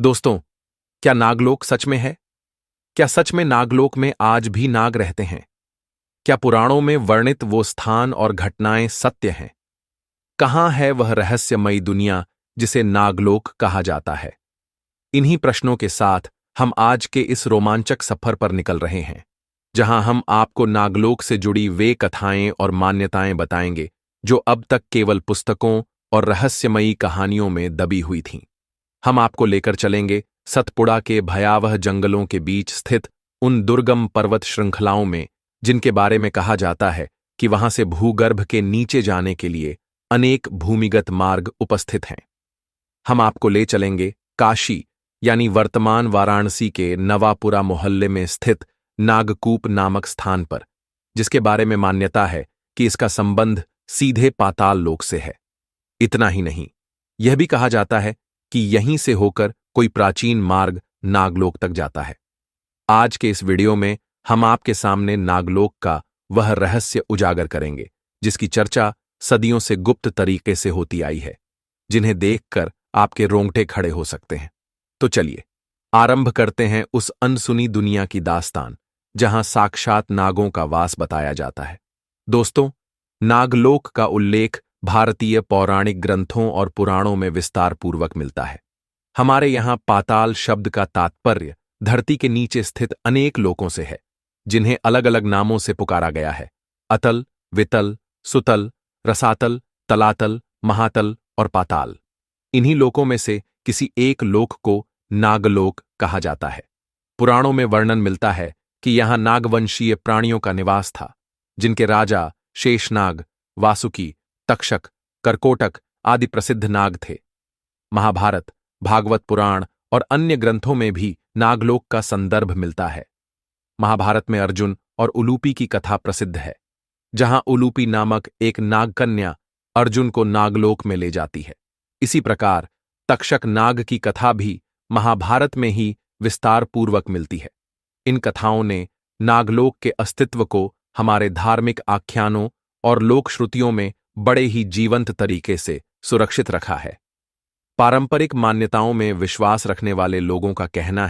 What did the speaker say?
दोस्तों, क्या नागलोक सच में है? क्या सच में नागलोक में आज भी नाग रहते हैं? क्या पुराणों में वर्णित वो स्थान और घटनाएं सत्य हैं? कहाँ है वह रहस्यमयी दुनिया जिसे नागलोक कहा जाता है? इन्हीं प्रश्नों के साथ हम आज के इस रोमांचक सफर पर निकल रहे हैं, जहां हम आपको नागलोक से जुड़ी वे कथाएं और मान्यताएं बताएंगे जो अब तक केवल पुस्तकों और रहस्यमयी कहानियों में दबी हुई थीं। हम आपको लेकर चलेंगे सतपुड़ा के भयावह जंगलों के बीच स्थित उन दुर्गम पर्वत श्रृंखलाओं में, जिनके बारे में कहा जाता है कि वहां से भूगर्भ के नीचे जाने के लिए अनेक भूमिगत मार्ग उपस्थित हैं। हम आपको ले चलेंगे काशी यानी वर्तमान वाराणसी के नवापुरा मोहल्ले में स्थित नागकूप नामक स्थान पर, जिसके बारे में मान्यता है कि इसका संबंध सीधे पाताल लोक से है। इतना ही नहीं, यह भी कहा जाता है कि यहीं से होकर कोई प्राचीन मार्ग नागलोक तक जाता है। आज के इस वीडियो में हम आपके सामने नागलोक का वह रहस्य उजागर करेंगे जिसकी चर्चा सदियों से गुप्त तरीके से होती आई है, जिन्हें देखकर आपके रोंगटे खड़े हो सकते हैं। तो चलिए आरंभ करते हैं उस अनसुनी दुनिया की दास्तान जहां साक्षात नागों का वास बताया जाता है। दोस्तों, नागलोक का उल्लेख भारतीय पौराणिक ग्रंथों और पुराणों में विस्तार पूर्वक मिलता है। हमारे यहाँ पाताल शब्द का तात्पर्य धरती के नीचे स्थित अनेक लोकों से है, जिन्हें अलग अलग नामों से पुकारा गया है: अतल, वितल, सुतल, रसातल, तलातल, महातल और पाताल। इन्हीं लोकों में से किसी एक लोक को नागलोक कहा जाता है। पुराणों में वर्णन मिलता है कि यहाँ नागवंशीय प्राणियों का निवास था, जिनके राजा शेषनाग, वासुकी, तक्षक, करकोटक आदि प्रसिद्ध नाग थे। महाभारत, भागवत पुराण और अन्य ग्रंथों में भी नागलोक का संदर्भ मिलता है। महाभारत में अर्जुन और उलूपी की कथा प्रसिद्ध है, जहां उलूपी नामक एक नागकन्या अर्जुन को नागलोक में ले जाती है। इसी प्रकार तक्षक नाग की कथा भी महाभारत में ही विस्तार पूर्वक मिलती है। इन कथाओं ने नागलोक के अस्तित्व को हमारे धार्मिक आख्यानों और लोक श्रुतियों में बड़े ही जीवंत तरीके से सुरक्षित रखा है। पारंपरिक मान्यताओं में विश्वास रखने वाले लोगों का कहना है